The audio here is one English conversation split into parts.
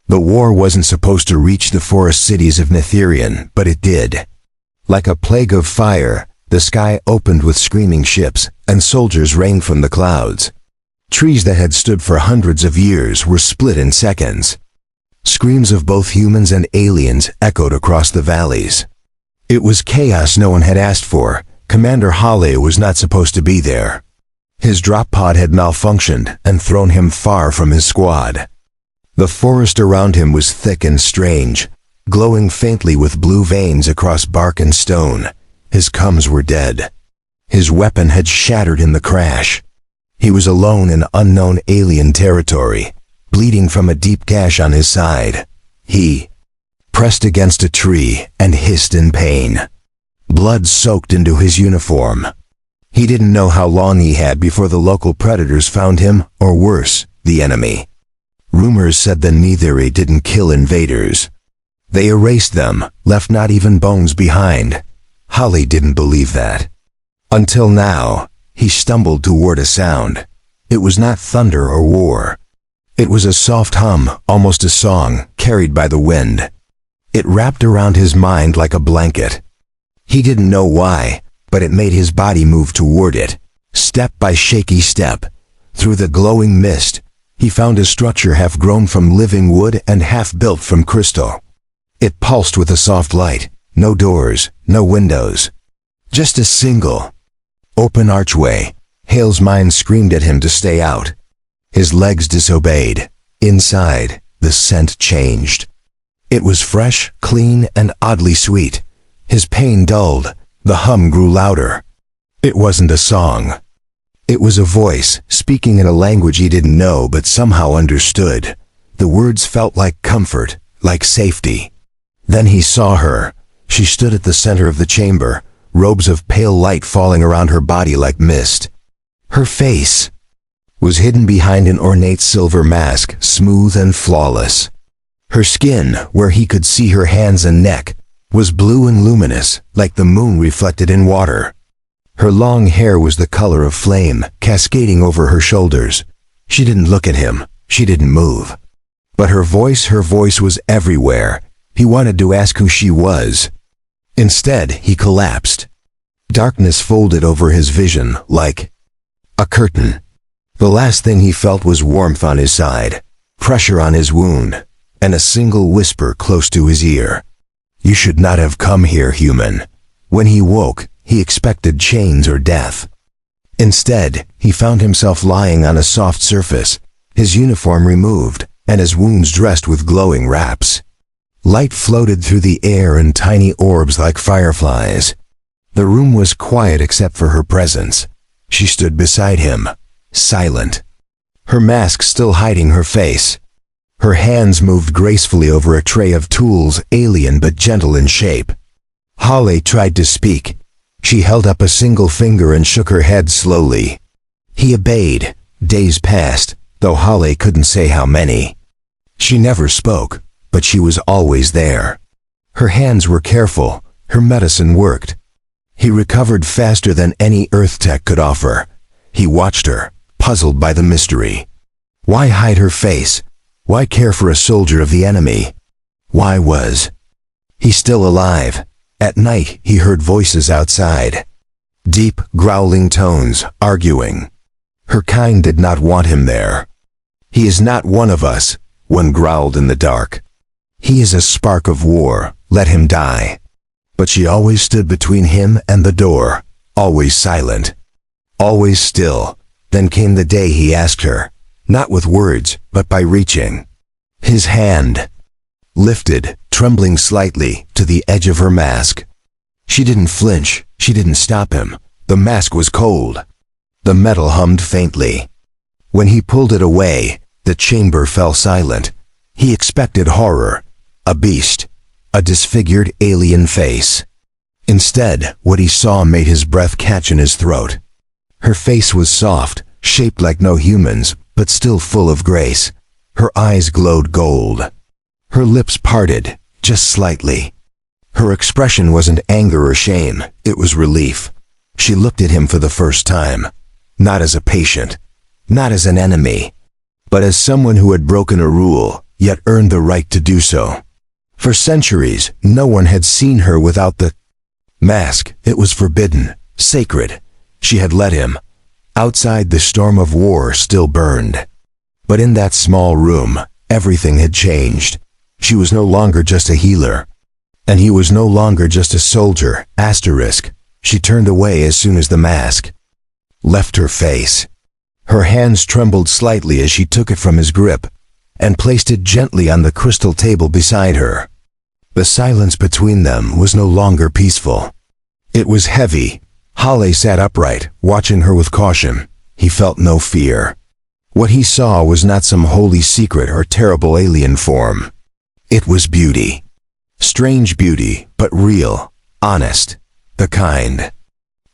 The war wasn't supposed to reach the forest cities of Netherian, but it did. Like a plague of fire, the sky opened with screaming ships, and soldiers rained from the clouds. Trees that had stood for hundreds of years were split in seconds. Screams of both humans and aliens echoed across the valleys. It was chaos no one had asked for. Commander Halle was not supposed to be there. His drop pod had malfunctioned and thrown him far from his squad. The forest around him was thick and strange, glowing faintly with blue veins across bark and stone. His cums were dead. His weapon had shattered in the crash. He was alone in unknown alien territory, bleeding from a deep gash on his side. He pressed against a tree and hissed in pain. Blood soaked into his uniform. He didn't know how long he had before the local predators found him, or worse, the enemy. Rumors said the Netheri didn't kill invaders. They erased them, left not even bones behind. Halle didn't believe that. Until now, he stumbled toward a sound. It was not thunder or war. It was a soft hum, almost a song, carried by the wind. It wrapped around his mind like a blanket. He didn't know why, but it made his body move toward it, step by shaky step. Through the glowing mist, he found a structure half grown from living wood and half built from crystal. It pulsed with a soft light, no doors, no windows. Just a single, open archway. Hale's mind screamed at him to stay out. His legs disobeyed. Inside, the scent changed. It was fresh, clean, and oddly sweet. His pain dulled. The hum grew louder. It wasn't a song. It was a voice, speaking in a language he didn't know but somehow understood. The words felt like comfort, like safety. Then he saw her. She stood at the center of the chamber, robes of pale light falling around her body like mist. Her face was hidden behind an ornate silver mask, smooth and flawless. Her skin, where he could see her hands and neck, was blue and luminous, like the moon reflected in water. Her long hair was the color of flame, cascading over her shoulders. She didn't look at him. She didn't move. But her voice was everywhere. He wanted to ask who she was. Instead, he collapsed. Darkness folded over his vision like a curtain. The last thing he felt was warmth on his side, pressure on his wound, and a single whisper close to his ear. "You should not have come here, human." When he woke, he expected chains or death. Instead, he found himself lying on a soft surface, his uniform removed, and his wounds dressed with glowing wraps. Light floated through the air in tiny orbs like fireflies. The room was quiet except for her presence. She stood beside him, silent, her mask still hiding her face. Her hands moved gracefully over a tray of tools, alien but gentle in shape. Halle tried to speak. She held up a single finger and shook her head slowly. He obeyed. Days passed, though Halle couldn't say how many. She never spoke, but she was always there. Her hands were careful. Her medicine worked. He recovered faster than any Earth tech could offer. He watched her, puzzled by the mystery. Why hide her face? Why care for a soldier of the enemy? Why was he still alive? At night, he heard voices outside. Deep, growling tones, arguing. Her kind did not want him there. "He is not one of us," one growled in the dark. "He is a spark of war. Let him die." But she always stood between him and the door, always silent, always still. Then came the day he asked her, not with words, but by reaching. His hand lifted, trembling slightly, to the edge of her mask. She didn't flinch. She didn't stop him. The mask was cold. The metal hummed faintly. When he pulled it away, the chamber fell silent. He expected horror, a beast, a disfigured alien face. Instead, what he saw made his breath catch in his throat. Her face was soft, shaped like no human's, but still full of grace. Her eyes glowed gold. Her lips parted, just slightly. Her expression wasn't anger or shame, it was relief. She looked at him for the first time, not as a patient, not as an enemy, but as someone who had broken a rule, yet earned the right to do so. For centuries, no one had seen her without the mask. It was forbidden, sacred. She had let him. Outside, the storm of war still burned. But in that small room, everything had changed. She was no longer just a healer. And he was no longer just a soldier. Asterisk. She turned away as soon as the mask left her face. Her hands trembled slightly as she took it from his grip and placed it gently on the crystal table beside her. The silence between them was no longer peaceful. It was heavy. Halle sat upright, watching her with caution. He felt no fear. What he saw was not some holy secret or terrible alien form. It was beauty. Strange beauty, but real, honest, the kind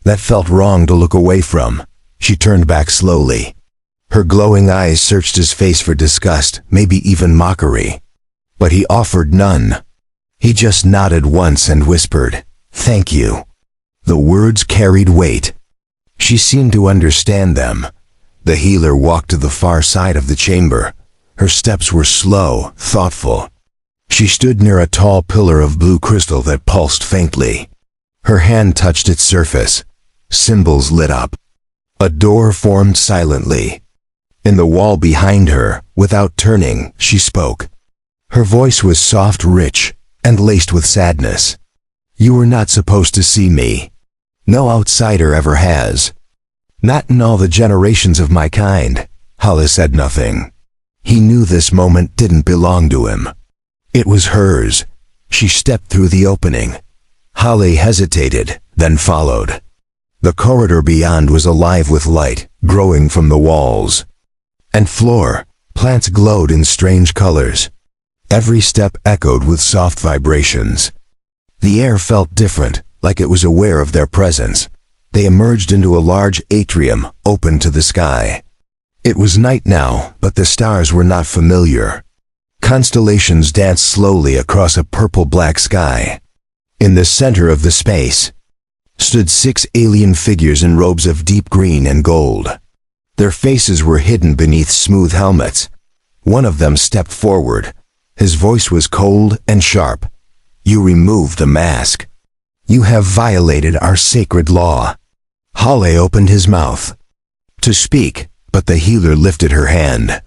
that felt wrong to look away from. She turned back slowly. Her glowing eyes searched his face for disgust, maybe even mockery. But he offered none. He just nodded once and whispered, "Thank you." The words carried weight. She seemed to understand them. The healer walked to the far side of the chamber. Her steps were slow, thoughtful. She stood near a tall pillar of blue crystal that pulsed faintly. Her hand touched its surface. Symbols lit up. A door formed silently. In the wall behind her, without turning, she spoke. Her voice was soft, rich, and laced with sadness. "You were not supposed to see me. No outsider ever has. Not in all the generations of my kind." Halle said nothing. He knew this moment didn't belong to him. It was hers. She stepped through the opening. Halle hesitated, then followed. The corridor beyond was alive with light, growing from the walls and floor. Plants glowed in strange colors. Every step echoed with soft vibrations. The air felt different, like it was aware of their presence. They emerged into a large atrium, open to the sky. It was night now, but the stars were not familiar. Constellations danced slowly across a purple-black sky. In the center of the space stood 6 alien figures in robes of deep green and gold. Their faces were hidden beneath smooth helmets. One of them stepped forward. His voice was cold and sharp. "You removed the mask. You have violated our sacred law." Halle opened his mouth to speak, but the healer lifted her hand.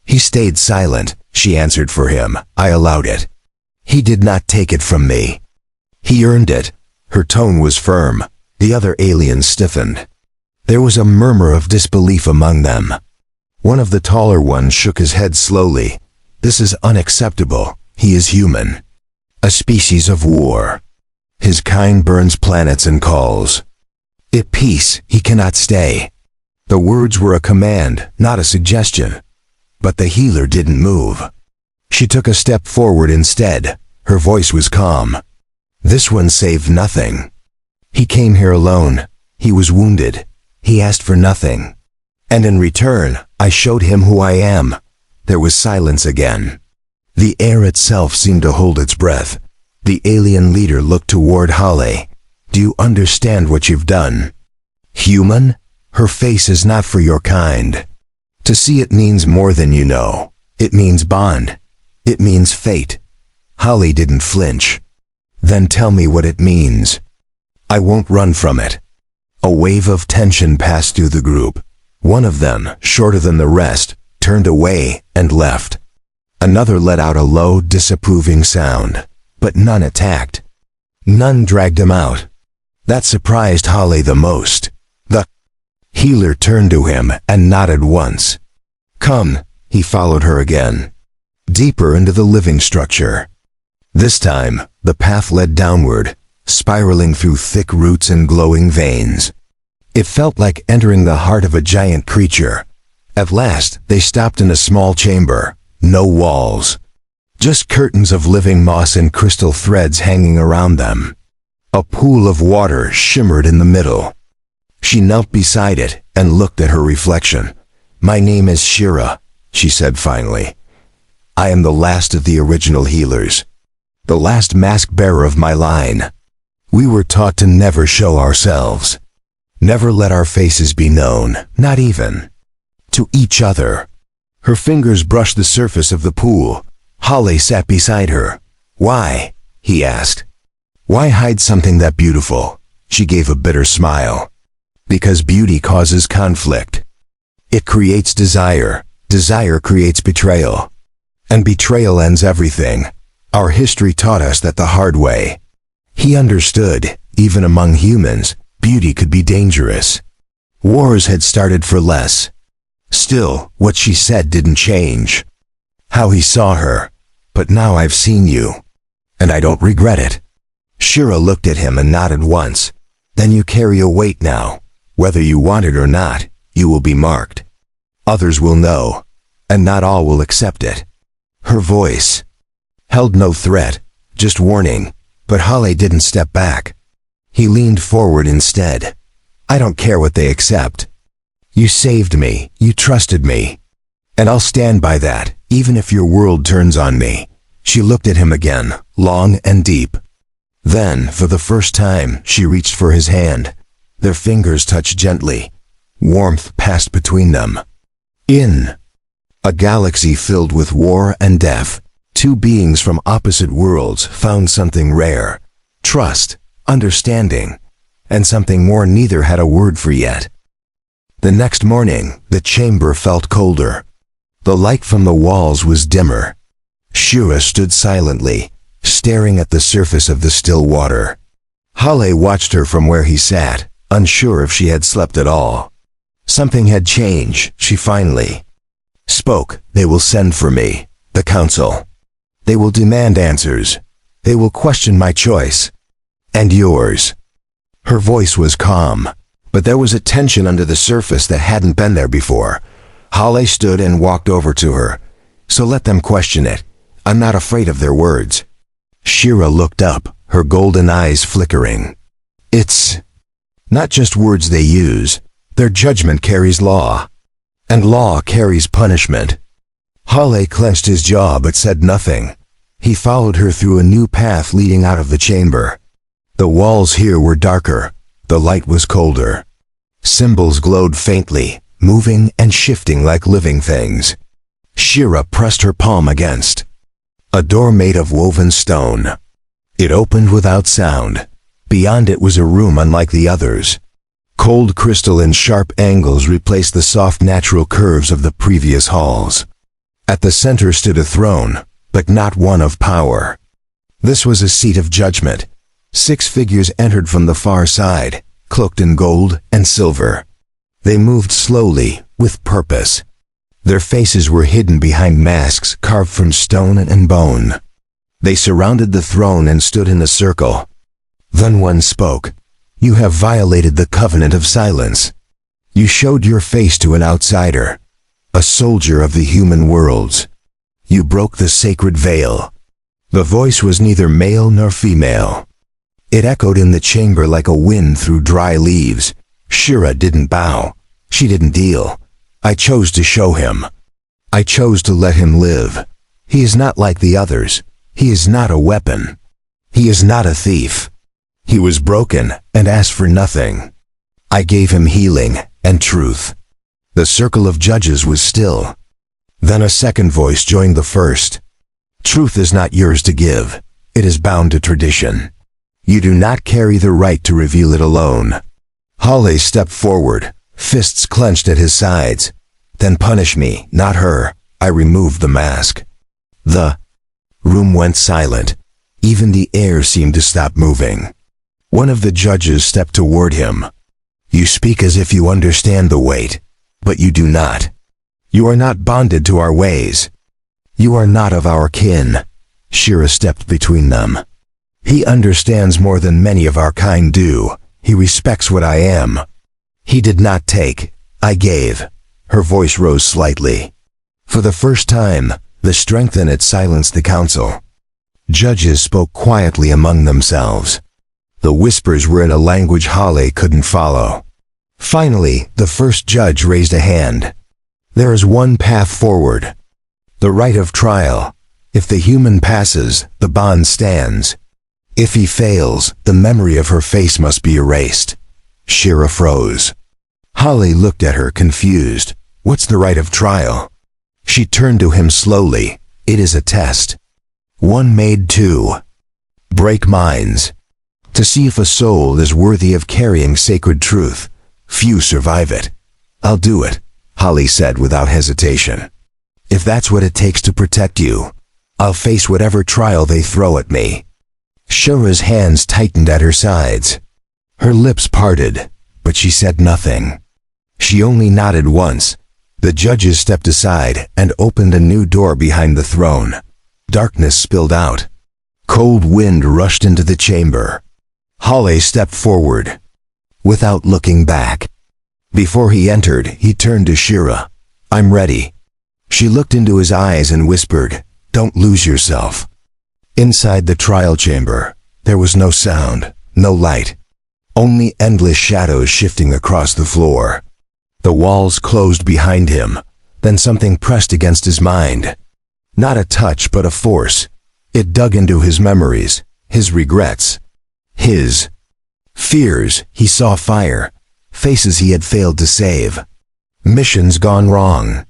He stayed silent. She answered for him. "I allowed it. He did not take it from me. He earned it." Her tone was firm. The other aliens stiffened. There was a murmur of disbelief among them. One of the taller ones shook his head slowly. "This is unacceptable. He is human. A species of war. His kind burns planets and calls. At peace, he cannot stay." The words were a command, not a suggestion. But the healer didn't move. She took a step forward instead. Her voice was calm. "This one saved nothing. He came here alone. He was wounded. He asked for nothing. And in return, I showed him who I am." There was silence again. The air itself seemed to hold its breath. The alien leader looked toward Halle. "Do you understand what you've done? Human? Her face is not for your kind. To see it means more than you know. It means bond. It means fate." Halle didn't flinch. "Then tell me what it means. I won't run from it." A wave of tension passed through the group. One of them, shorter than the rest, turned away and left. Another let out a low, disapproving sound, but none attacked. None dragged him out. That surprised Halle the most. The healer turned to him and nodded once. "Come," he followed her again. Deeper into the living structure. This time, the path led downward, spiraling through thick roots and glowing veins. It felt like entering the heart of a giant creature. At last, they stopped in a small chamber. No walls. Just curtains of living moss and crystal threads hanging around them. A pool of water shimmered in the middle. She knelt beside it and looked at her reflection. "My name is Shira," she said finally. "I am the last of the original healers. The last mask-bearer of my line. We were taught to never show ourselves. Never let our faces be known, not even to each other." Her fingers brushed the surface of the pool. Holly sat beside her. "Why?" he asked. "Why hide something that beautiful?" She gave a bitter smile. "Because beauty causes conflict. It creates desire. Desire creates betrayal. And betrayal ends everything. Our history taught us that the hard way." He understood, even among humans, beauty could be dangerous. Wars had started for less. Still, what she said didn't change. How he saw her. "But now I've seen you. And I don't regret it." Shira looked at him and nodded once. "Then you carry a weight now. Whether you want it or not, you will be marked. Others will know, and not all will accept it." Her voice held no threat, just warning, but Holly didn't step back. He leaned forward instead. "I don't care what they accept. You saved me, you trusted me. And I'll stand by that, even if your world turns on me." She looked at him again, long and deep. Then, for the first time, she reached for his hand. Their fingers touched gently. Warmth passed between them. In a galaxy filled with war and death, two beings from opposite worlds found something rare: trust, understanding, and something more neither had a word for yet. The next morning, the chamber felt colder. The light from the walls was dimmer. Shira stood silently, staring at the surface of the still water. Holly watched her from where he sat, unsure if she had slept at all. Something had changed, she finally spoke. "They will send for me, the council. They will demand answers. They will question my choice. And yours." Her voice was calm, but there was a tension under the surface that hadn't been there before. Holly stood and walked over to her. "So let them question it. I'm not afraid of their words." Shira looked up, her golden eyes flickering. "It's not just words they use. Their judgment carries law. And law carries punishment." Holly clenched his jaw but said nothing. He followed her through a new path leading out of the chamber. The walls here were darker. The light was colder. Symbols glowed faintly, moving and shifting like living things. Shira pressed her palm against a door made of woven stone. It opened without sound. Beyond it was a room unlike the others. Cold crystal in sharp angles replaced the soft natural curves of the previous halls. At the center stood a throne, but not one of power. This was a seat of judgment. 6 figures entered from the far side, cloaked in gold and silver. They moved slowly, with purpose. Their faces were hidden behind masks carved from stone and bone. They surrounded the throne and stood in a circle. Then one spoke. "You have violated the covenant of silence. You showed your face to an outsider, a soldier of the human worlds. You broke the sacred veil." The voice was neither male nor female. It echoed in the chamber like a wind through dry leaves. Shira didn't bow. She didn't deal. "I chose to show him. I chose to let him live. He is not like the others. He is not a weapon. He is not a thief. He was broken and asked for nothing. I gave him healing and truth." The circle of judges was still. Then a second voice joined the first. "Truth is not yours to give. It is bound to tradition. You do not carry the right to reveal it alone." Holly stepped forward, fists clenched at his sides. "Then punish me, not her." I removed the mask. The room went silent. Even the air seemed to stop moving. One of the judges stepped toward him. "You speak as if you understand the weight, but you do not. You are not bonded to our ways. You are not of our kin." Shira stepped between them. "He understands more than many of our kind do. He respects what I am." He did not take. I gave. Her voice rose slightly. For the first time, the strength in it silenced the council. Judges spoke quietly among themselves. The whispers were in a language Holly couldn't follow. Finally, the first judge raised a hand. "There is one path forward. The right of trial. If the human passes, the bond stands. If he fails, the memory of her face must be erased." Shira froze. Holly looked at her confused. "What's the right of trial?" She turned to him slowly. It is a test. One made to break minds. To see if a soul is worthy of carrying sacred truth. Few survive it. I'll do it, Holly said without hesitation. If that's what it takes to protect you, I'll face whatever trial they throw at me. Shira's hands tightened at her sides. Her lips parted, but she said nothing. She only nodded once. The judges stepped aside and opened a new door behind the throne. Darkness spilled out. Cold wind rushed into the chamber. Holly stepped forward, without looking back. Before he entered, he turned to Shira. I'm ready. She looked into his eyes and whispered, don't lose yourself. Inside the trial chamber, there was no sound, no light. Only endless shadows shifting across the floor. The walls closed behind him, then something pressed against his mind. Not a touch, but a force. It dug into his memories, his regrets, his fears. He saw fire, faces he had failed to save, missions gone wrong,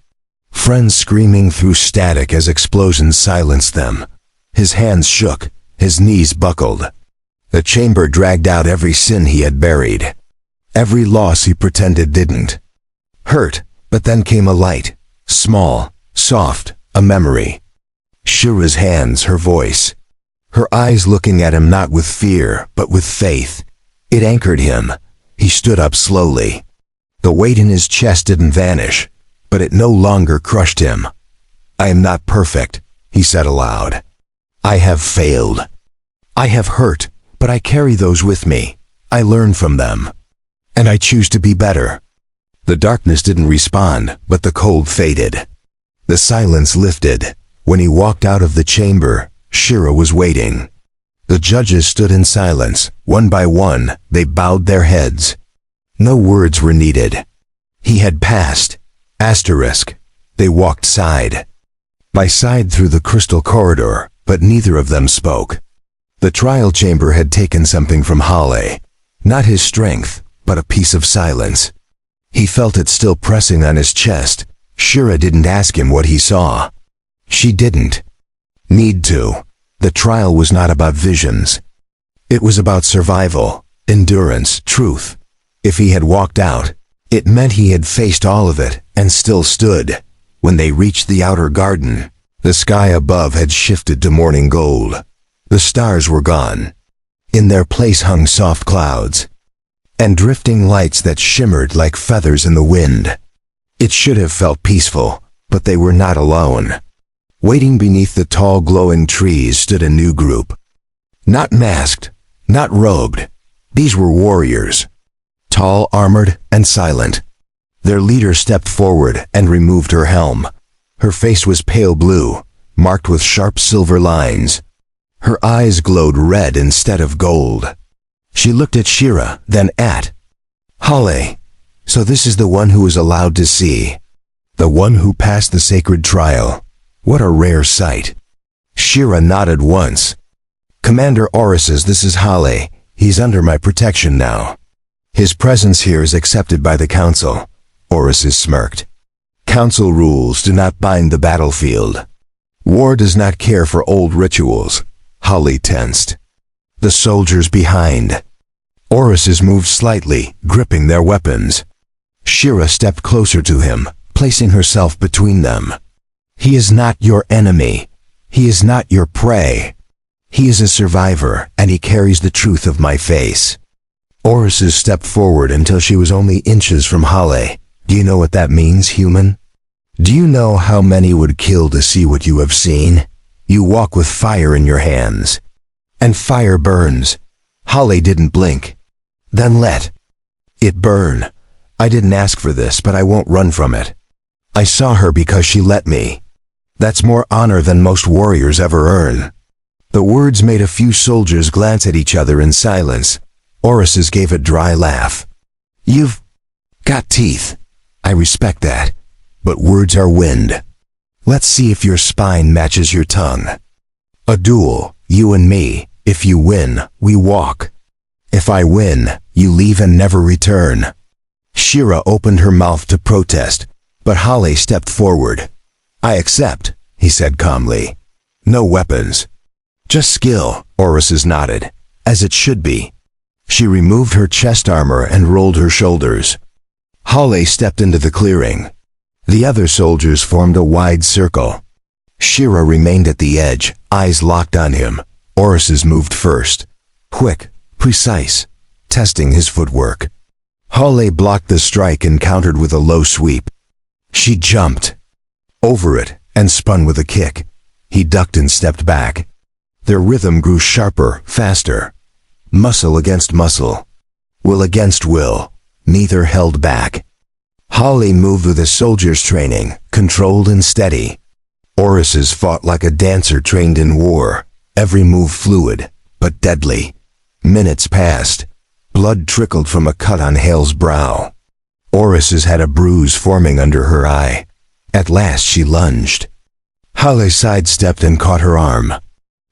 friends screaming through static as explosions silenced them. His hands shook, his knees buckled. The chamber dragged out every sin he had buried, every loss he pretended didn't hurt. But then came a light, small, soft, a memory. Shira's hands, her voice, her eyes looking at him not with fear, but with faith. It anchored him. He stood up slowly. The weight in his chest didn't vanish, but it no longer crushed him. I am not perfect, he said aloud. I have failed. I have hurt, but I carry those with me. I learn from them. And I choose to be better. The darkness didn't respond, but the cold faded. The silence lifted. When he walked out of the chamber, Shira was waiting. The judges stood in silence. One by one, they bowed their heads. No words were needed. He had passed. Asterisk. They walked side by side through the crystal corridor, but neither of them spoke. The trial chamber had taken something from Holly. Not his strength, but a piece of silence. He felt it still pressing on his chest. Shira didn't ask him what he saw. She didn't need to. The trial was not about visions. It was about survival, endurance, truth. If he had walked out, it meant he had faced all of it and still stood. When they reached the outer garden, the sky above had shifted to morning gold. The stars were gone. In their place hung soft clouds and drifting lights that shimmered like feathers in the wind. It should have felt peaceful, but they were not alone. Waiting beneath the tall glowing trees stood a new group. Not masked, not robed. These were warriors. Tall, armored, and silent. Their leader stepped forward and removed her helm. Her face was pale blue, marked with sharp silver lines. Her eyes glowed red instead of gold. She looked at Shira, then at Holly. So this is the one who was allowed to see. The one who passed the sacred trial. What a rare sight. Shira nodded once. Commander Orus, this is Holly. He's under my protection now. His presence here is accepted by the council. Orus smirked. Council rules do not bind the battlefield. War does not care for old rituals. Holly tensed. The soldiers behind. Orus moved slightly, gripping their weapons. Shira stepped closer to him, placing herself between them. He is not your enemy. He is not your prey. He is a survivor, and he carries the truth of my face. Orus stepped forward until she was only inches from Holly. Do you know what that means, human? Do you know how many would kill to see what you have seen? You walk with fire in your hands. And fire burns. Holly didn't blink. Then let it burn. I didn't ask for this, but I won't run from it. I saw her because she let me. That's more honor than most warriors ever earn. The words made a few soldiers glance at each other in silence. Orus gave a dry laugh. You've got teeth. I respect that. But words are wind. Let's see if your spine matches your tongue. A duel, you and me. If you win, we walk. If I win, you leave and never return. Shira opened her mouth to protest, but Holly stepped forward. I accept, he said calmly. No weapons. Just skill, Orus nodded. As it should be. She removed her chest armor and rolled her shoulders. Halle stepped into the clearing. The other soldiers formed a wide circle. Shira remained at the edge, eyes locked on him. Orus moved first. Quick, precise, testing his footwork. Halle blocked the strike and countered with a low sweep. She jumped over it and spun with a kick. He ducked and stepped back. Their rhythm grew sharper, faster. Muscle against muscle. Will against will. Neither held back. Halle moved with a soldier's training, controlled and steady. Orus's fought like a dancer trained in war, every move fluid, but deadly. Minutes passed. Blood trickled from a cut on Hale's brow. Orus's had a bruise forming under her eye. At last she lunged. Halle sidestepped and caught her arm.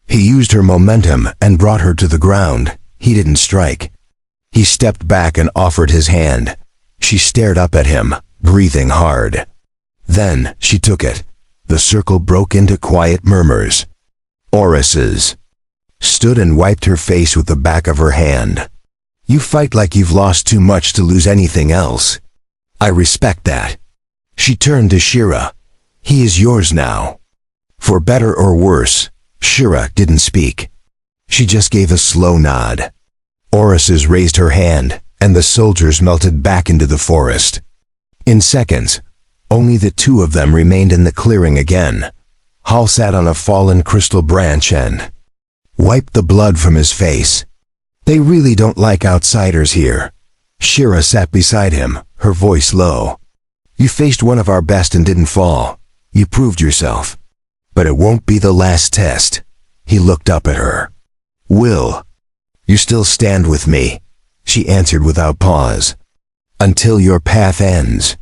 He used her momentum and brought her to the ground. He didn't strike. He stepped back and offered his hand. She stared up at him, breathing hard. Then she took it. The circle broke into quiet murmurs. Orus's stood and wiped her face with the back of her hand. You fight like you've lost too much to lose anything else. I respect that. She turned to Shira. He is yours now. For better or worse, Shira didn't speak. She just gave a slow nod. Orus's raised her hand, and the soldiers melted back into the forest. In seconds, only the two of them remained in the clearing again. Hal sat on a fallen crystal branch and wiped the blood from his face. They really don't like outsiders here. Shira sat beside him, her voice low. You faced one of our best and didn't fall. You proved yourself. But it won't be the last test. He looked up at her. Will you still stand with me? She answered without pause. Until your path ends.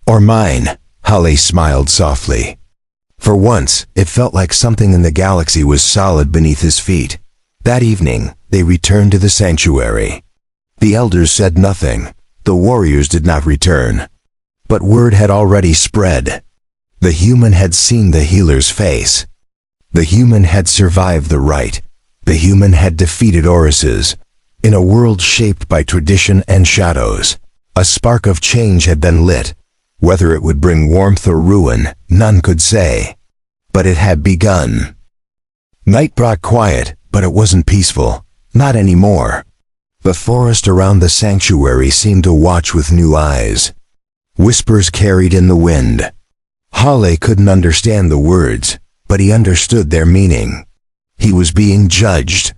Or mine, Halle smiled softly. For once, it felt like something in the galaxy was solid beneath his feet. That evening, they returned to the sanctuary. The elders said nothing. The warriors did not return. But word had already spread. The human had seen the healer's face. The human had survived the rite. The human had defeated Orus's. In a world shaped by tradition and shadows, a spark of change had been lit. Whether it would bring warmth or ruin, none could say. But it had begun. Night brought quiet, but it wasn't peaceful. Not anymore. The forest around the sanctuary seemed to watch with new eyes. Whispers carried in the wind. Halle couldn't understand the words, but he understood their meaning. He was being judged.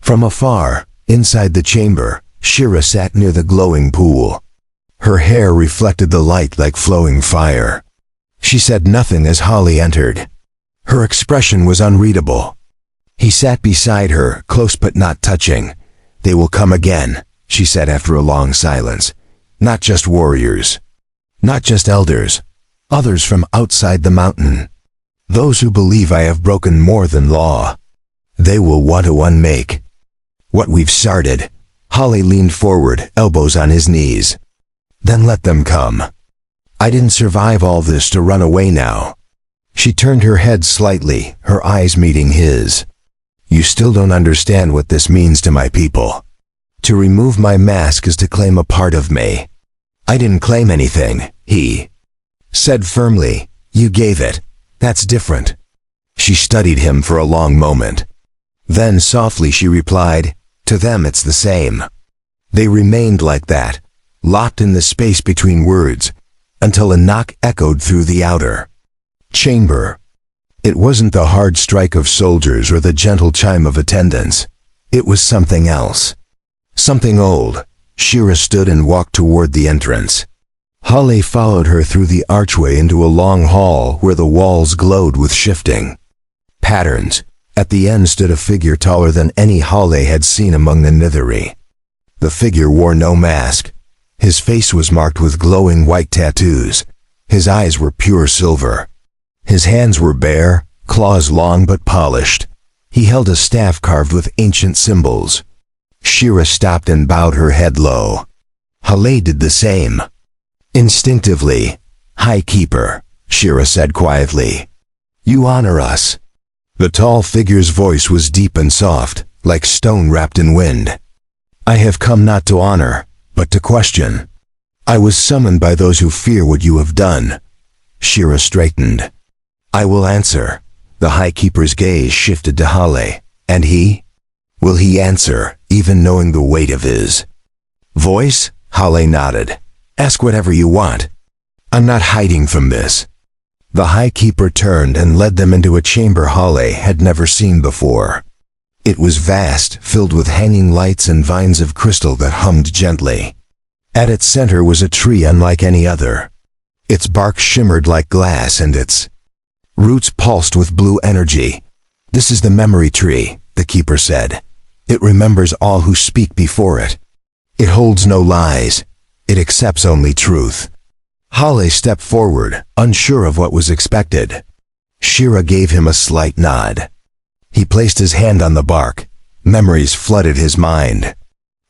From afar, inside the chamber, Shira sat near the glowing pool. Her hair reflected the light like flowing fire. She said nothing as Halle entered. Her expression was unreadable. He sat beside her, close but not touching. They will come again, she said after a long silence. Not just warriors. Not just elders. Others from outside the mountain. Those who believe I have broken more than law. They will want to unmake what we've started. Halle leaned forward, elbows on his knees. Then let them come. I didn't survive all this to run away now. She turned her head slightly, her eyes meeting his. You still don't understand what this means to my people. To remove my mask is to claim a part of me. I didn't claim anything, he said firmly. You gave it. That's different. She studied him for a long moment. Then softly she replied, to them it's the same. They remained like that, locked in the space between words, until a knock echoed through the outer chamber. It wasn't the hard strike of soldiers or the gentle chime of attendants. It was something else. Something old. Shira stood and walked toward the entrance. Halle followed her through the archway into a long hall where the walls glowed with shifting patterns. At the end stood a figure taller than any Halle had seen among the Nithari. The figure wore no mask. His face was marked with glowing white tattoos. His eyes were pure silver. His hands were bare, claws long but polished. He held a staff carved with ancient symbols. Shira stopped and bowed her head low. Halle did the same. Instinctively, High Keeper, Shira said quietly. You honor us." The tall figure's voice was deep and soft, like stone wrapped in wind. "I have come not to honor, but to question. I was summoned by those who fear what you have done." Shira straightened. "I will answer." The High Keeper's gaze shifted to Hale. "And he? Will he answer, even knowing the weight of his voice?" Hale nodded. "Ask whatever you want. I'm not hiding from this." The High Keeper turned and led them into a chamber Hale had never seen before. It was vast, filled with hanging lights and vines of crystal that hummed gently. At its center was a tree unlike any other. Its bark shimmered like glass and its roots pulsed with blue energy. "This is the memory tree," the keeper said. "It remembers all who speak before it. It holds no lies. It accepts only truth." Hale stepped forward, unsure of what was expected. Shira gave him a slight nod. He placed his hand on the bark. Memories flooded his mind.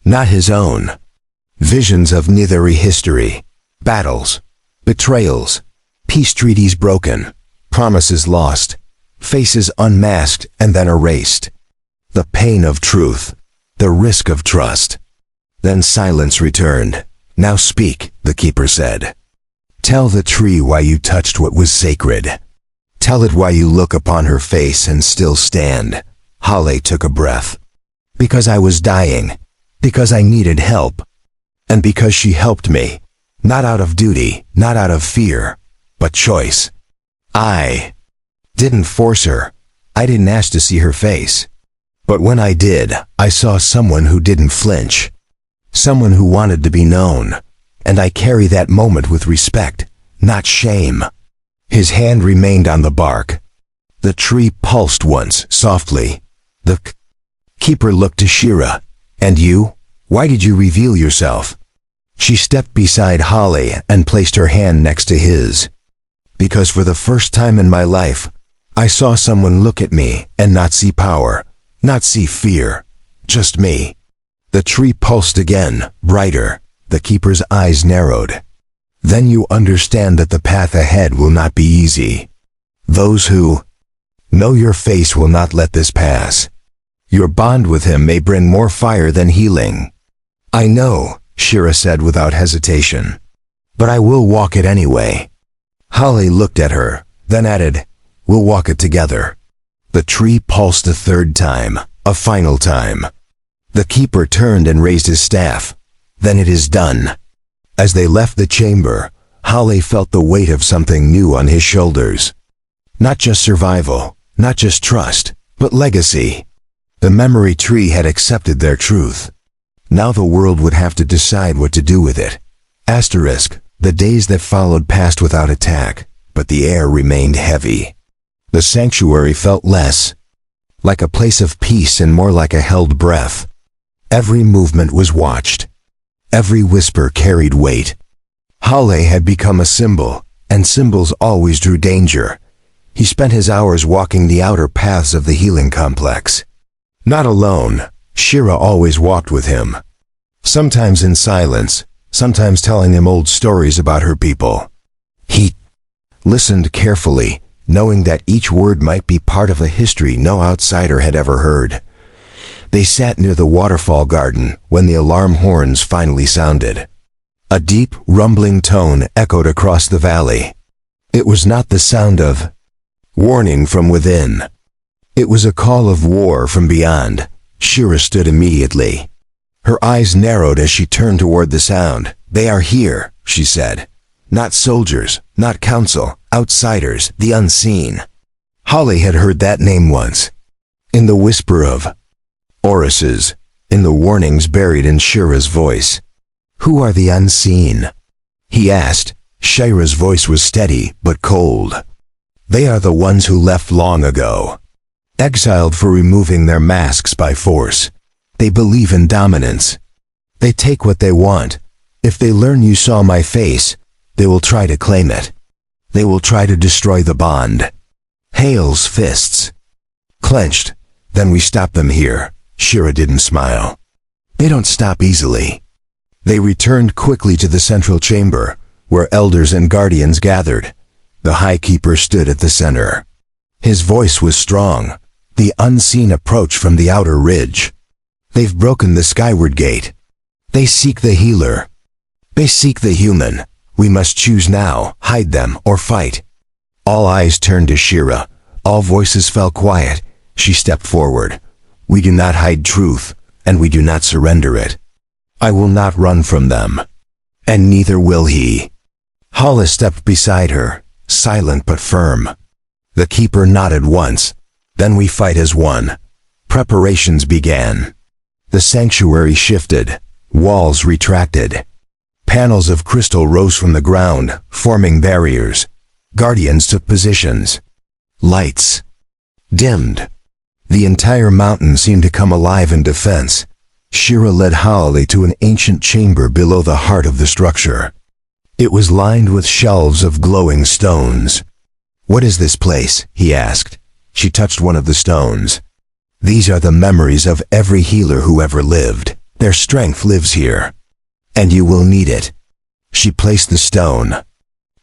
Not his own. Visions of Nithari history, battles, betrayals, peace treaties broken, promises lost, faces unmasked and then erased. The pain of truth, the risk of trust. Then silence returned. "Now speak," the keeper said. "Tell the tree why you touched what was sacred. Tell it why you look upon her face and still stand." Hale took a breath. "Because I was dying. Because I needed help. And because she helped me. Not out of duty, not out of fear, but choice. I didn't force her. I didn't ask to see her face. But when I did, I saw someone who didn't flinch. Someone who wanted to be known. And I carry that moment with respect, not shame." His hand remained on the bark. The tree pulsed once, softly. The keeper looked to Shira. "And you? Why did you reveal yourself?" She stepped beside Hale and placed her hand next to his. "Because for the first time in my life, I saw someone look at me and not see power, not see fear, just me." The tree pulsed again, brighter. The keeper's eyes narrowed. "Then you understand that the path ahead will not be easy. Those who know your face will not let this pass. Your bond with him may bring more fire than healing." "I know," Shira said without hesitation. "But I will walk it anyway." Hale looked at her, then added, "We'll walk it together." The tree pulsed a third time, a final time. The keeper turned and raised his staff. "Then it is done." As they left the chamber, Hale felt the weight of something new on his shoulders. Not just survival, not just trust, but legacy. The memory tree had accepted their truth. Now the world would have to decide what to do with it. Asterisk, the days that followed passed without attack, but the air remained heavy. The sanctuary felt less like a place of peace and more like a held breath. Every movement was watched. Every whisper carried weight. Hale had become a symbol, and symbols always drew danger. He spent his hours walking the outer paths of the healing complex. Not alone, Shira always walked with him. Sometimes in silence, sometimes telling him old stories about her people. He listened carefully, knowing that each word might be part of a history no outsider had ever heard. They sat near the waterfall garden when the alarm horns finally sounded. A deep, rumbling tone echoed across the valley. It was not the sound of warning from within. It was a call of war from beyond. Shira stood immediately. Her eyes narrowed as she turned toward the sound. "They are here," she said. "Not soldiers, not council, outsiders, the unseen." Hale had heard that name once. In the whisper of Oruses, in the warnings buried in Shira's voice. "Who are the unseen?" he asked. Shira's voice was steady but cold. "They are the ones who left long ago, exiled for removing their masks by force. They believe in dominance. They take what they want. If they learn you saw my face, they will try to claim it. They will try to destroy the bond." Hale's fists clenched. "Then we stop them here." Shira didn't smile. "They don't stop easily." They returned quickly to the central chamber, where elders and guardians gathered. The High Keeper stood at the center. His voice was strong. The unseen approach from the outer ridge. They've broken the skyward gate. They seek the healer. They seek the human. We must choose now, hide them or fight. All eyes turned to Shira. All voices fell quiet. She stepped forward. We do not hide truth, and we do not surrender it. I will not run from them. And neither will he. Hala stepped beside her, silent but firm. The keeper nodded once. Then we fight as one. Preparations began. The sanctuary shifted. Walls retracted. Panels of crystal rose from the ground, forming barriers. Guardians took positions. Lights dimmed. The entire mountain seemed to come alive in defense. Shira led Hawley to an ancient chamber below the heart of the structure. It was lined with shelves of glowing stones. "What is this place?" he asked. She touched one of the stones. "These are the memories of every healer who ever lived. Their strength lives here. And you will need it." She placed the stone.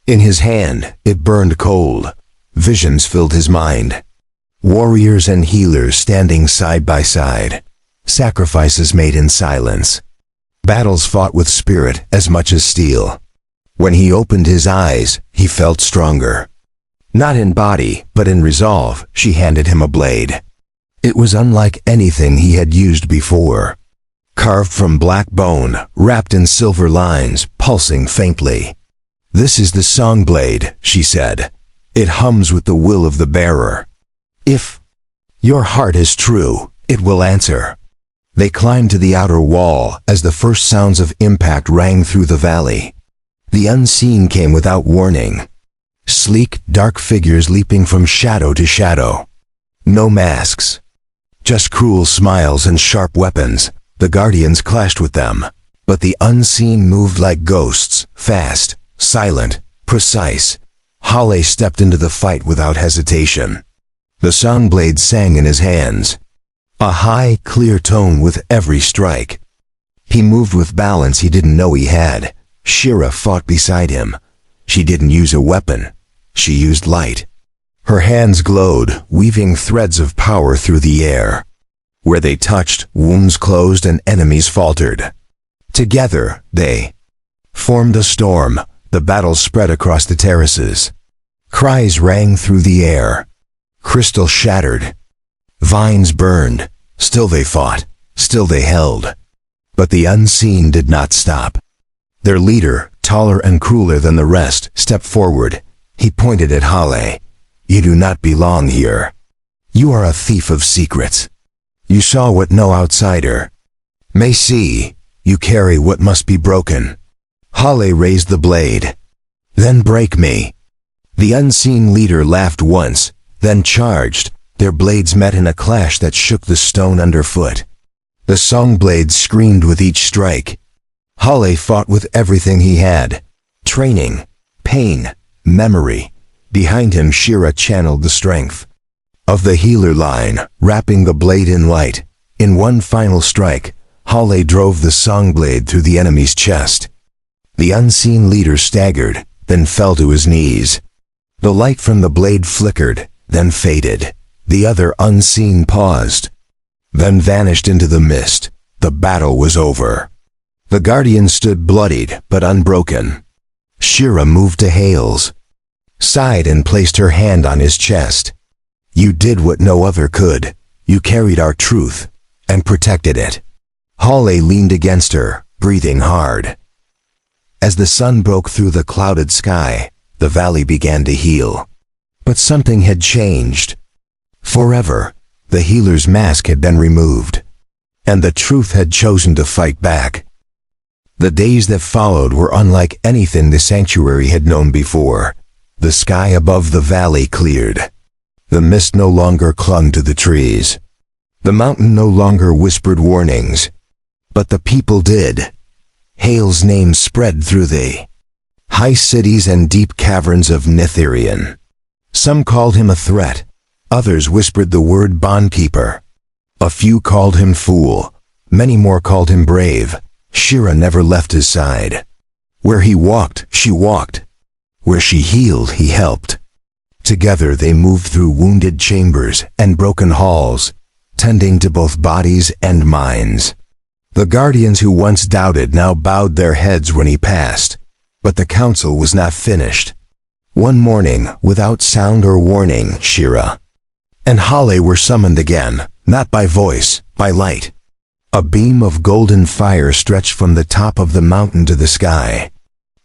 In his hand, it burned cold. Visions filled his mind. Warriors and healers standing side by side. Sacrifices made in silence. Battles fought with spirit as much as steel. When he opened his eyes, he felt stronger. Not in body, but in resolve, she handed him a blade. It was unlike anything he had used before. Carved from black bone, wrapped in silver lines, pulsing faintly. "This is the song blade," she said. "It hums with the will of the bearer. If your heart is true, it will answer." They climbed to the outer wall as the first sounds of impact rang through the valley. The unseen came without warning. Sleek, dark figures leaping from shadow to shadow. No masks. Just cruel smiles and sharp weapons. The guardians clashed with them. But the unseen moved like ghosts, fast, silent, precise. Hale stepped into the fight without hesitation. The song blade sang in his hands. A high, clear tone with every strike. He moved with balance he didn't know he had. Shira fought beside him. She didn't use a weapon. She used light. Her hands glowed, weaving threads of power through the air. Where they touched, wounds closed and enemies faltered. Together, they formed a storm. The battle spread across the terraces. Cries rang through the air. Crystal shattered. Vines burned. Still they fought. Still they held. But the unseen did not stop. Their leader, taller and crueler than the rest, stepped forward. He pointed at Hale. "You do not belong here. You are a thief of secrets. You saw what no outsider may see. You carry what must be broken." Hale raised the blade. "Then break me." The unseen leader laughed once, then charged. Their blades met in a clash that shook the stone underfoot. The song blade screamed with each strike. Hale fought with everything he had. Training, pain, memory. Behind him Shira channeled the strength of the healer line, wrapping the blade in light. In one final strike, Hale drove the song blade through the enemy's chest. The unseen leader staggered, then fell to his knees. The light from the blade flickered, then faded. The other unseen paused, then vanished into the mist. The battle was over. The guardian stood bloodied but unbroken. Shira moved to Hales, sighed and placed her hand on his chest. "You did what no other could. You carried our truth and protected it." Hale leaned against her, breathing hard. As the sun broke through the clouded sky, the valley began to heal. But something had changed. Forever, the healer's mask had been removed, and the truth had chosen to fight back. The days that followed were unlike anything the sanctuary had known before. The sky above the valley cleared. The mist no longer clung to the trees. The mountain no longer whispered warnings. But the people did. Hale's name spread through the high cities and deep caverns of Nithirian. Some called him a threat. Others whispered the word bondkeeper. A few called him fool. Many more called him brave. Shira never left his side. Where he walked, she walked. Where she healed, he helped. Together they moved through wounded chambers and broken halls, tending to both bodies and minds. The guardians who once doubted now bowed their heads when he passed, but the council was not finished. One morning, without sound or warning, Shira and Hale were summoned again, not by voice, by light. A beam of golden fire stretched from the top of the mountain to the sky.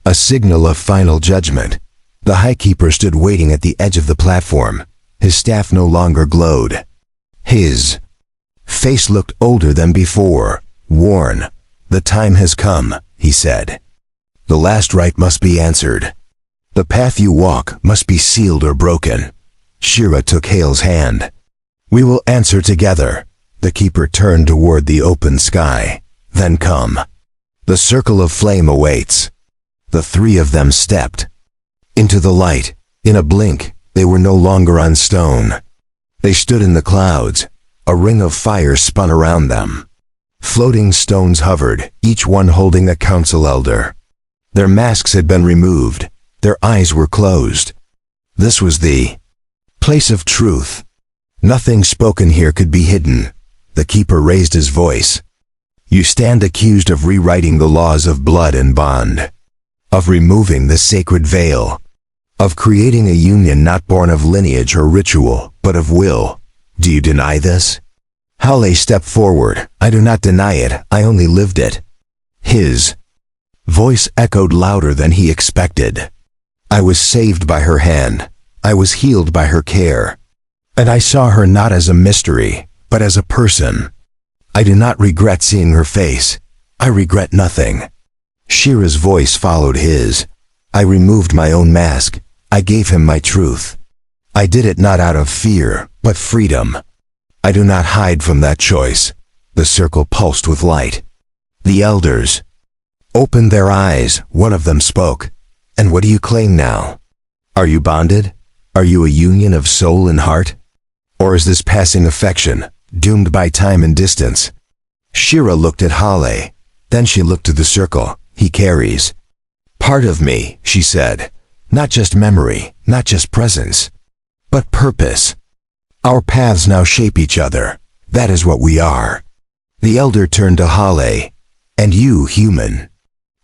A signal of final judgment. The High Keeper stood waiting at the edge of the platform. His staff no longer glowed. His face looked older than before, worn. "The time has come," he said. "The last rite must be answered. The path you walk must be sealed or broken." Shira took Hale's hand. "We will answer together." The Keeper turned toward the open sky. "Then come. The circle of flame awaits." The three of them stepped into the light. In a blink, they were no longer on stone. They stood in the clouds. A ring of fire spun around them. Floating stones hovered, each one holding a council elder. Their masks had been removed. Their eyes were closed. This was the place of truth. Nothing spoken here could be hidden. The Keeper raised his voice. "You stand accused of rewriting the laws of blood and bond, of removing the sacred veil, of creating a union not born of lineage or ritual, but of will. Do you deny this?" Hale stepped forward. "I do not deny it, I only lived it." His voice echoed louder than he expected. "I was saved by her hand. I was healed by her care. And I saw her not as a mystery, but as a person. I do not regret seeing her face. I regret nothing." Shira's voice followed his. "I removed my own mask. I gave him my truth. I did it not out of fear, but freedom. I do not hide from that choice." The circle pulsed with light. The elders opened their eyes. One of them spoke. "And what do you claim now? Are you bonded? Are you a union of soul and heart? Or is this passing affection, doomed by time and distance?" Shira looked at Hale. Then she looked to the circle. "He carries part of me," she said. "Not just memory, not just presence, but purpose. Our paths now shape each other. That is what we are." The elder turned to Hale. "And you, human,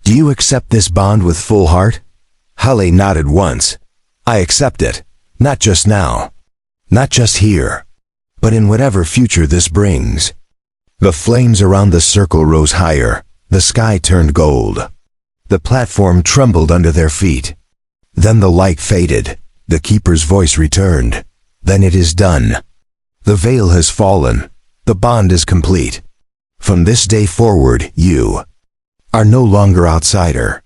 do you accept this bond with full heart?" Hale nodded once. "I accept it. Not just now. Not just here. But in whatever future this brings." The flames around the circle rose higher. The sky turned gold. The platform trembled under their feet. Then the light faded. The Keeper's voice returned. "Then it is done. The veil has fallen. The bond is complete. From this day forward, you are no longer outsider.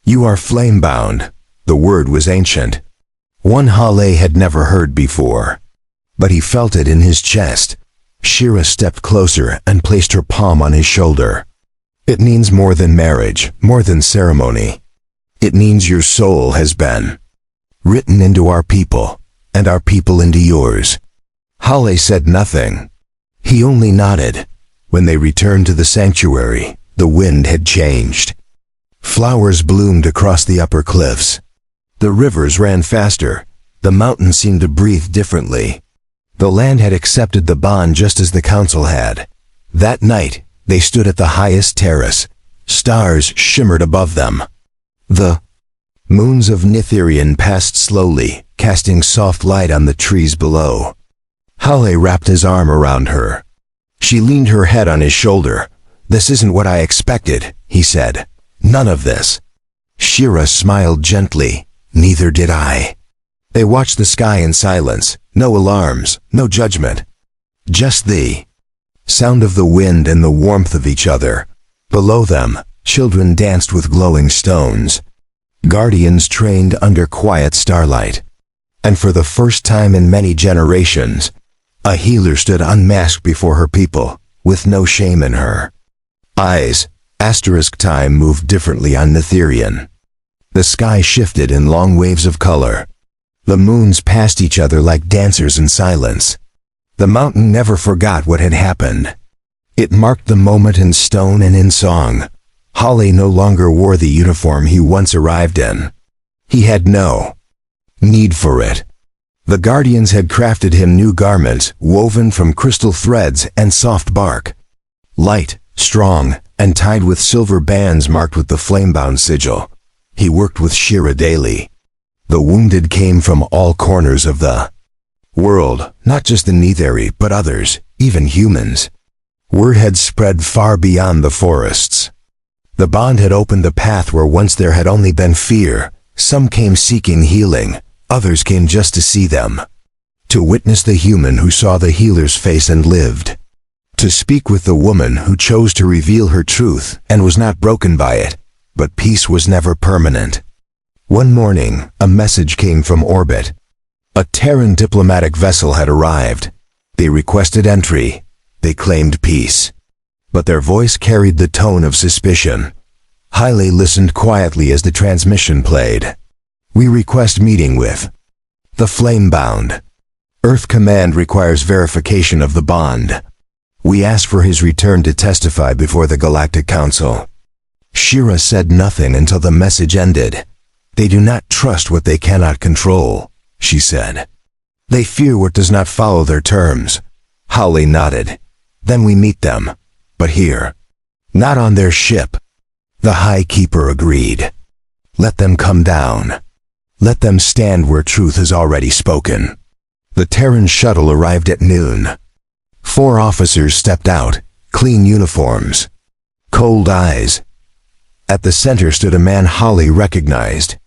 You are flame-bound." The word was ancient. One Hale had never heard before. But he felt it in his chest. Shira stepped closer and placed her palm on his shoulder. "It means more than marriage, more than ceremony. It means your soul has been written into our people, and our people into yours." Hale said nothing. He only nodded. When they returned to the sanctuary, the wind had changed. Flowers bloomed across the upper cliffs. The rivers ran faster. The mountains seemed to breathe differently. The land had accepted the bond just as the council had. That night, they stood at the highest terrace. Stars shimmered above them. The moons of Nithirian passed slowly, casting soft light on the trees below. Hale wrapped his arm around her. She leaned her head on his shoulder. "This isn't what I expected," he said. "None of this." Shira smiled gently. "Neither did I." They watched the sky in silence. No alarms, no judgment. Just the sound of the wind and the warmth of each other. Below them, children danced with glowing stones. Guardians trained under quiet starlight. And for the first time in many generations, a healer stood unmasked before her people, with no shame in her eyes. Asterisk time moved differently on Nithirian. The sky shifted in long waves of color. The moons passed each other like dancers in silence. The mountain never forgot what had happened. It marked the moment in stone and in song. Hale no longer wore the uniform he once arrived in. He had no need for it. The guardians had crafted him new garments woven from crystal threads and soft bark. Light, strong, and tied with silver bands marked with the flame-bound sigil. He worked with Shira daily. The wounded came from all corners of the world, not just the Netheri, but others, even humans. Word had spread far beyond the forests. The bond had opened the path where once there had only been fear. Some came seeking healing, others came just to see them. To witness the human who saw the healer's face and lived. To speak with the woman who chose to reveal her truth and was not broken by it. But peace was never permanent. One morning, a message came from orbit. A Terran diplomatic vessel had arrived. They requested entry. They claimed peace. But their voice carried the tone of suspicion. Haile listened quietly as the transmission played. We request meeting with the Flamebound. Earth Command requires verification of the bond. We ask for his return to testify before the Galactic Council. Shira said nothing until the message ended. They do not trust what they cannot control, she said. They fear what does not follow their terms. Haile nodded. Then we meet them. But here. Not on their ship. The High Keeper agreed. Let them come down. Let them stand where truth is already spoken. The Terran shuttle arrived at noon. 4 officers stepped out, clean uniforms. Cold eyes. At the center stood a man Haile recognized.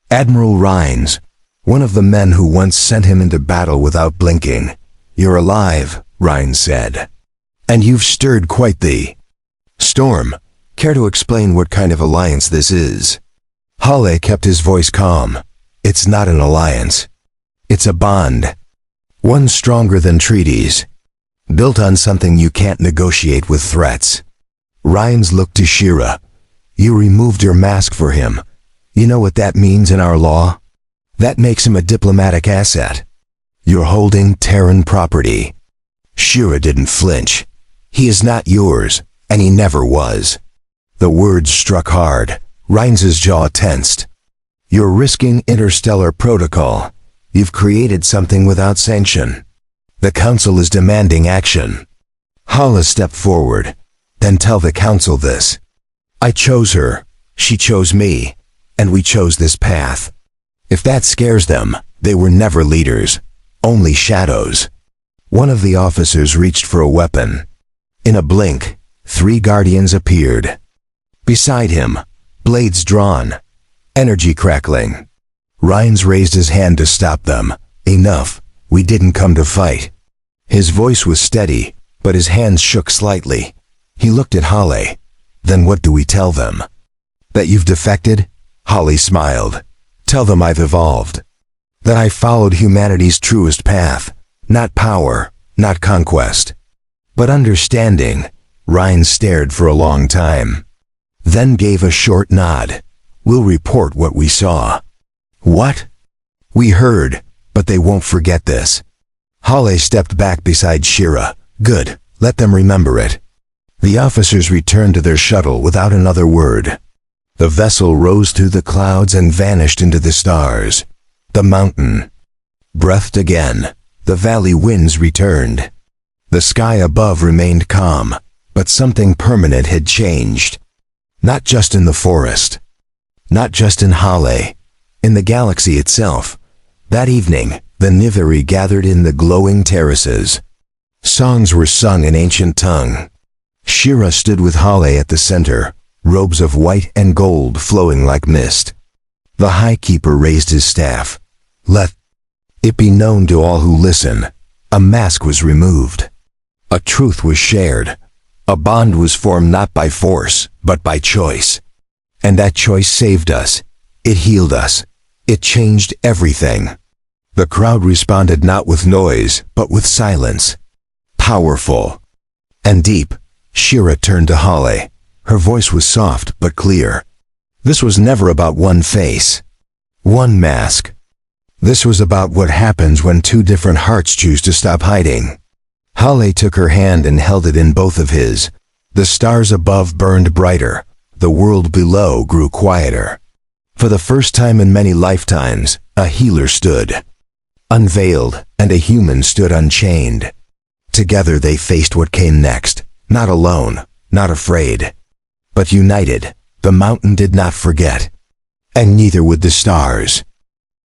Admiral Rhines, one of the men who once sent him into battle without blinking. You're alive, Rhines said. And you've stirred quite the storm. Care to explain what kind of alliance this is? Haile kept his voice calm. It's not an alliance. It's a bond. One stronger than treaties. Built on something you can't negotiate with threats. Rhines looked to Shira. You removed your mask for him. You know what that means in our law? That makes him a diplomatic asset. You're holding Terran property. Shira didn't flinch. He is not yours, and he never was. The words struck hard. Rhines's jaw tensed. You're risking interstellar protocol. You've created something without sanction. The Council is demanding action. Haile stepped forward. Then tell the Council this. I chose her, she chose me, and we chose this path. If that scares them, they were never leaders, only shadows. One of the officers reached for a weapon. In a blink, 3 guardians appeared. Beside him, blades drawn, energy crackling. Rhines raised his hand to stop them. Enough, we didn't come to fight. His voice was steady, but his hands shook slightly. He looked at Haile. Then what do we tell them? That you've defected? Haile smiled. Tell them I've evolved. That I followed humanity's truest path. Not power, not conquest. But understanding. Rhines stared for a long time. Then gave a short nod. We'll report what we saw. What? We heard, but they won't forget this. Haile stepped back beside Shira. Good, let them remember it. The officers returned to their shuttle without another word. The vessel rose through the clouds and vanished into the stars. The mountain breathed again. The valley winds returned. The sky above remained calm, but something permanent had changed. Not just in the forest. Not just in Haile. In the galaxy itself. That evening, the Netheri gathered in the glowing terraces. Songs were sung in ancient tongue. Shira stood with Haile at the center, robes of white and gold flowing like mist. The High Keeper raised his staff. Let it be known to all who listen. A mask was removed. A truth was shared. A bond was formed not by force, but by choice. And that choice saved us. It healed us. It changed everything. The crowd responded not with noise, but with silence. Powerful and deep. Shira turned to Haile. Her voice was soft but clear. This was never about one face, one mask. This was about what happens when 2 different hearts choose to stop hiding. Haile took her hand and held it in both of his. The stars above burned brighter. The world below grew quieter. For the first time in many lifetimes, a healer stood. unveiled, and a human stood unchained. Together they faced what came next, not alone, not afraid, but united. The mountain did not forget, and neither would the stars.